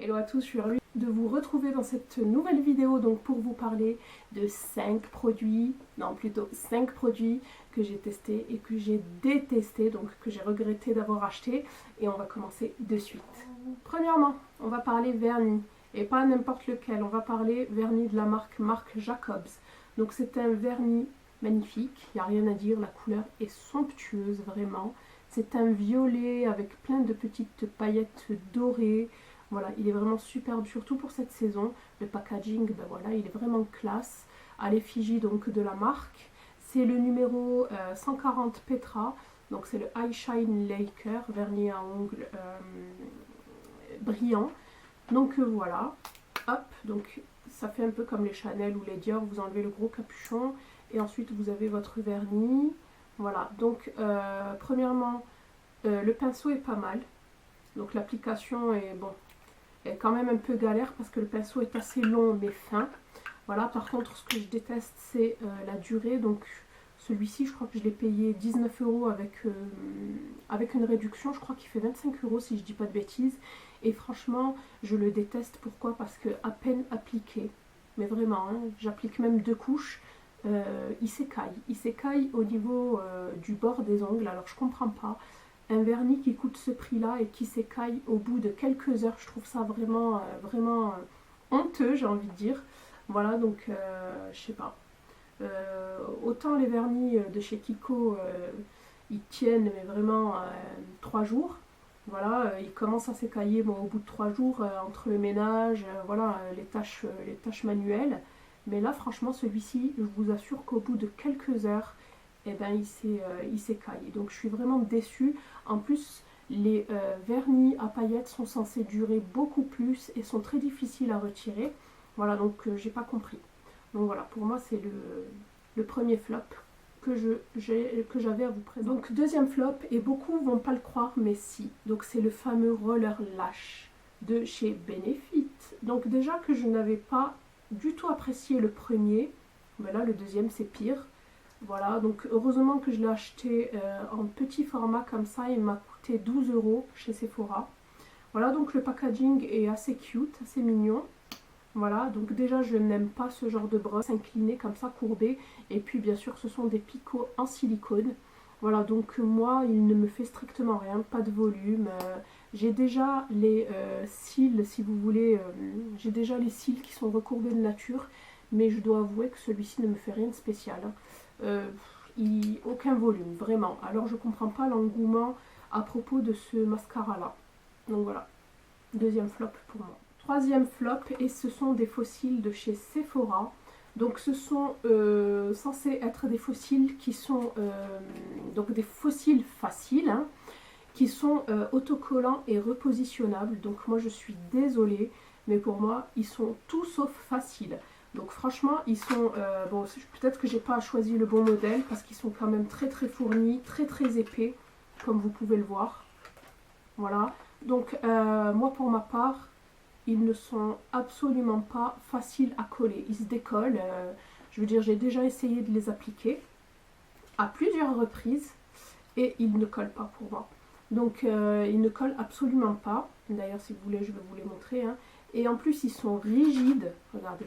Hello à tous, je suis ravie de vous retrouver dans cette nouvelle vidéo donc pour vous parler de 5 produits, non plutôt 5 produits que j'ai testés et que j'ai détestés, donc que j'ai regretté d'avoir acheté, et on va commencer de suite. Premièrement, on va parler vernis, et pas n'importe lequel, on va parler vernis de la marque Jacobs. Donc c'est un vernis magnifique, il n'y a rien à dire, la couleur est somptueuse vraiment. C'est un violet avec plein de petites paillettes dorées. Voilà, il est vraiment superbe, surtout pour cette saison. Le packaging, ben voilà, il est vraiment classe. À l'effigie donc de la marque. C'est le numéro 140 Petra. Donc c'est le Eye Shine Laker, vernis à ongles brillant. Donc voilà, hop, donc ça fait un peu comme les Chanel ou les Dior. Vous enlevez le gros capuchon et ensuite vous avez votre vernis. Voilà, donc premièrement, le pinceau est pas mal. Donc l'application est bon. Elle est quand même un peu galère parce que le pinceau est assez long mais fin. Voilà, par contre ce que je déteste c'est la durée. Donc celui-ci je crois que je l'ai payé 19 € avec une réduction. Je crois qu'il fait 25 € si je dis pas de bêtises. Et franchement je le déteste. Pourquoi? Parce que à peine appliqué, mais vraiment, hein, j'applique même 2 couches. Il s'écaille. Il s'écaille au niveau du bord des ongles. Alors je comprends pas. Un vernis qui coûte ce prix-là et qui s'écaille au bout de quelques heures, je trouve ça vraiment, vraiment honteux, j'ai envie de dire. Voilà, donc je sais pas. Autant les vernis de chez Kiko, ils tiennent, mais vraiment 3 jours. Voilà, ils commencent à s'écailler bon, au bout de 3 jours, entre le ménage, voilà, les tâches manuelles. Mais là, franchement, celui-ci, je vous assure qu'au bout de quelques heures, eh ben, il s'écaille. Donc je suis vraiment déçue. En plus, les vernis à paillettes sont censés durer beaucoup plus et sont très difficiles à retirer. Voilà, donc j'ai pas compris. Donc voilà, pour moi c'est le premier flop que j'avais à vous présenter. Donc deuxième flop, et beaucoup vont pas le croire, mais si. Donc c'est le fameux Roller Lash de chez Benefit. Donc déjà que je n'avais pas du tout apprécié le premier, mais là le deuxième c'est pire. Voilà, donc heureusement que je l'ai acheté en petit format comme ça, il m'a coûté 12 € chez Sephora. Voilà, donc le packaging est assez cute, assez mignon. Voilà, donc déjà je n'aime pas ce genre de brosse inclinée comme ça, courbée. Et puis bien sûr ce sont des picots en silicone. Voilà, donc moi il ne me fait strictement rien, pas de volume. J'ai déjà les cils, si vous voulez, j'ai déjà les cils qui sont recourbés de nature. Mais je dois avouer que celui-ci ne me fait rien de spécial. Aucun volume, vraiment. Alors je comprends pas l'engouement à propos de ce mascara là. Donc voilà, deuxième flop pour moi. Troisième flop, et ce sont des faux cils de chez Sephora. Donc ce sont censés être des faux cils qui sont donc des faux cils faciles, hein, qui sont autocollants et repositionnables. Donc moi je suis désolée, mais pour moi ils sont tout sauf faciles. Donc franchement ils sont, bon peut-être que j'ai pas choisi le bon modèle parce qu'ils sont quand même très très fournis, très très épais comme vous pouvez le voir. Voilà, donc moi pour ma part ils ne sont absolument pas faciles à coller, ils se décollent. Je veux dire, j'ai déjà essayé de les appliquer à plusieurs reprises et ils ne collent pas pour moi. Donc ils ne collent absolument pas. D'ailleurs si vous voulez je vais vous les montrer, hein. Et en plus ils sont rigides, regardez.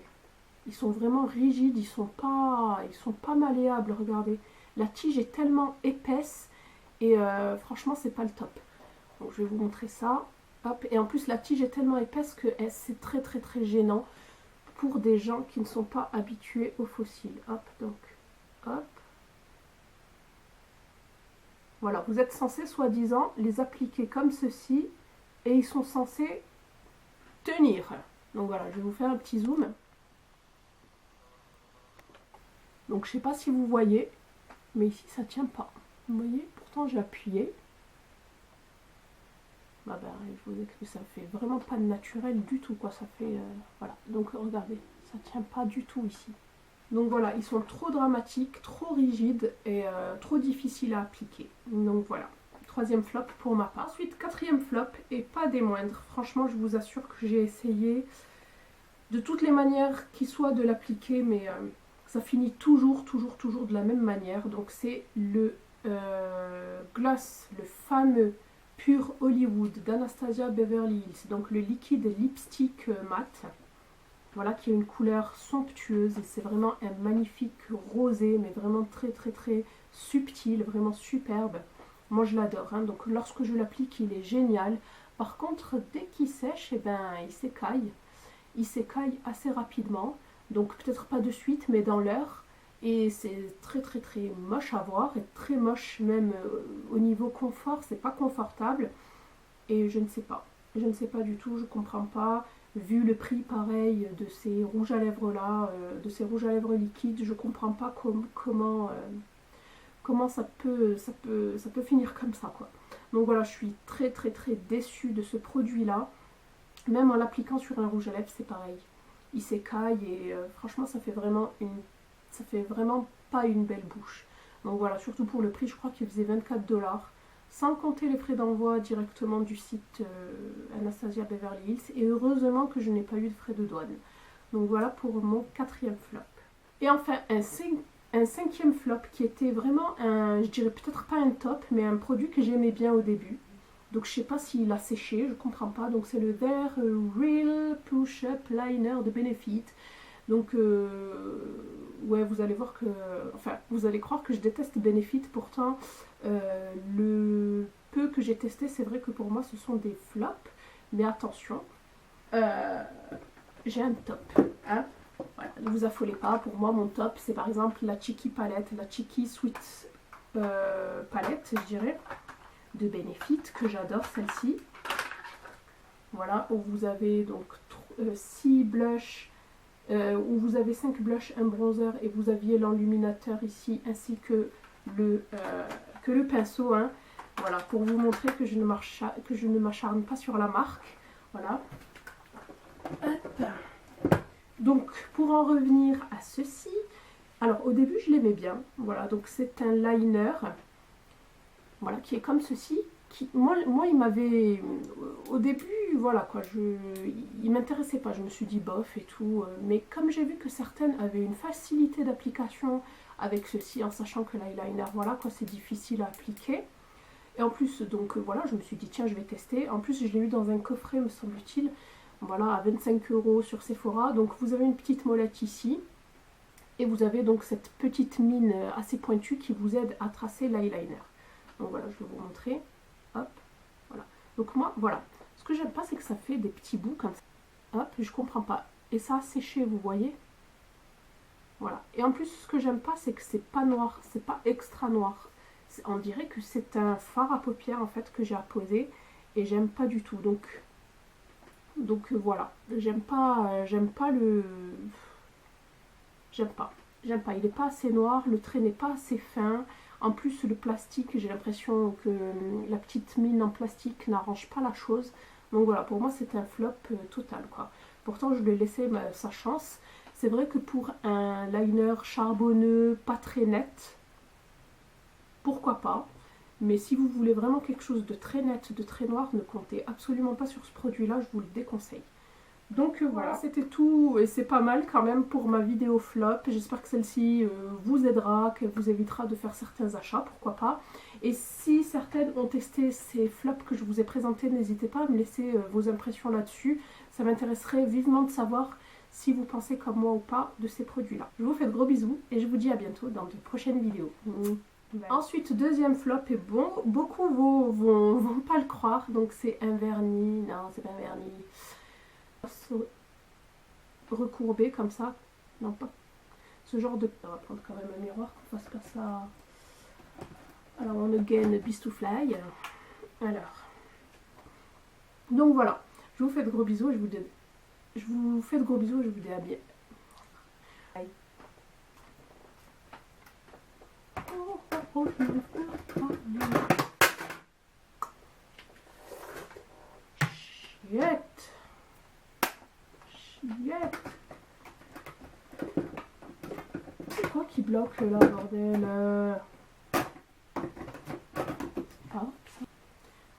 Ils sont vraiment rigides, ils sont pas malléables, regardez. La tige est tellement épaisse et franchement c'est pas le top. Donc je vais vous montrer ça. Hop. Et en plus la tige est tellement épaisse que c'est très très très gênant pour des gens qui ne sont pas habitués aux fossiles. Hop, donc hop. Voilà, vous êtes censé soi-disant les appliquer comme ceci et ils sont censés tenir. Donc voilà, je vais vous faire un petit zoom. Donc je sais pas si vous voyez, mais ici ça tient pas. Vous voyez, pourtant j'ai appuyé. Bah ben, je vous explique, ça fait vraiment pas de naturel du tout quoi, ça fait voilà. Donc regardez, ça tient pas du tout ici. Donc voilà, ils sont trop dramatiques, trop rigides et trop difficiles à appliquer. Donc voilà, troisième flop pour ma part. Ensuite, quatrième flop, et pas des moindres. Franchement, je vous assure que j'ai essayé de toutes les manières qui soient de l'appliquer, mais ça finit toujours de la même manière. Donc c'est le gloss, le fameux Pure Hollywood d'Anastasia Beverly Hills. Donc le liquide lipstick mat. Voilà, qui a une couleur somptueuse. Et c'est vraiment un magnifique rosé, mais vraiment très très très subtil, vraiment superbe. Moi je l'adore, hein. Donc lorsque je l'applique, il est génial. Par contre, dès qu'il sèche, eh ben, il s'écaille. Il s'écaille assez rapidement. Donc peut-être pas de suite, mais dans l'heure. Et c'est très très très moche à voir. Et très moche même au niveau confort. C'est pas confortable. Et je ne sais pas. Je ne sais pas du tout, je comprends pas. Vu le prix pareil de ces rouges à lèvres là, de ces rouges à lèvres liquides, je comprends pas comment ça peut finir comme ça, quoi. Donc voilà, je suis très très très déçue de ce produit là. Même en l'appliquant sur un rouge à lèvres, c'est pareil. Il s'écaille et franchement ça fait vraiment pas une belle bouche. Donc voilà, surtout pour le prix, je crois qu'il faisait 24 $, sans compter les frais d'envoi directement du site Anastasia Beverly Hills. Et heureusement que je n'ai pas eu de frais de douane. Donc voilà pour mon 4e flop. Et enfin, un 5e flop qui était vraiment je dirais peut-être pas un top, mais un produit que j'aimais bien au début. Donc je sais pas s'il a séché, je comprends pas. Donc c'est le Their Real Push-Up Liner de Benefit. Donc ouais, vous allez voir que, enfin vous allez croire que je déteste Benefit. Pourtant le peu que j'ai testé, c'est vrai que pour moi ce sont des flops. Mais attention, j'ai un top, hein. Voilà, ne vous affolez pas. Pour moi mon top c'est par exemple la Cheeky palette, la Cheeky Sweet palette, je dirais, de Benefit, que j'adore celle-ci. Voilà, où vous avez donc 6 blushs, où vous avez 5 blushs, un bronzer, et vous aviez l'enluminateur ici, ainsi que le pinceau, hein. Voilà, pour vous montrer que je ne m'acharne pas sur la marque. Voilà. Hop. Donc, pour en revenir à ceci, alors au début je l'aimais bien. Voilà, donc c'est un liner, voilà, qui est comme ceci. Moi il m'avait, au début, voilà quoi, il m'intéressait pas, je me suis dit bof et tout, mais comme j'ai vu que certaines avaient une facilité d'application avec ceci, en sachant que l'eyeliner, voilà quoi, c'est difficile à appliquer, et en plus, donc voilà, je me suis dit tiens, je vais tester. En plus je l'ai eu dans un coffret, me semble-t-il, voilà, à 25 € sur Sephora. Donc vous avez une petite molette ici, et vous avez donc cette petite mine assez pointue qui vous aide à tracer l'eyeliner. Donc voilà, je vais vous montrer. Hop, voilà. Donc moi, voilà. Ce que j'aime pas, c'est que ça fait des petits bouts comme ça. Hop, je comprends pas. Et ça a séché, vous voyez. Voilà. Et en plus, ce que j'aime pas, c'est que c'est pas noir. C'est pas extra noir. On dirait que c'est un fard à paupières, en fait, que j'ai apposé. Et j'aime pas du tout. Donc voilà. J'aime pas le... J'aime pas. Il est pas assez noir. Le trait n'est pas assez fin. En plus, le plastique, j'ai l'impression que la petite mine en plastique n'arrange pas la chose. Donc voilà, pour moi, c'est un flop total, quoi. Pourtant, je lui ai laissé sa chance. C'est vrai que pour un liner charbonneux, pas très net, pourquoi pas. Mais si vous voulez vraiment quelque chose de très net, de très noir, ne comptez absolument pas sur ce produit-là, je vous le déconseille. Donc voilà, c'était tout, et c'est pas mal quand même pour ma vidéo flop. J'espère que celle-ci vous aidera, qu'elle vous évitera de faire certains achats, pourquoi pas. Et si certaines ont testé ces flops que je vous ai présentés, n'hésitez pas à me laisser vos impressions là-dessus. Ça m'intéresserait vivement de savoir si vous pensez comme moi ou pas de ces produits-là. Je vous fais de gros bisous et je vous dis à bientôt dans de prochaines vidéos. Ensuite, deuxième flop, et bon, beaucoup vont pas le croire, donc c'est un vernis. Non, c'est pas un vernis. Recourbé comme ça, non pas ce genre de... On va prendre quand même un miroir qu'on fasse pas ça. Alors on again beast to fly. Alors donc voilà, je vous fais de gros bisous et je vous dis à bien. Bye. Chiette. C'est quoi qui bloque là, bordel?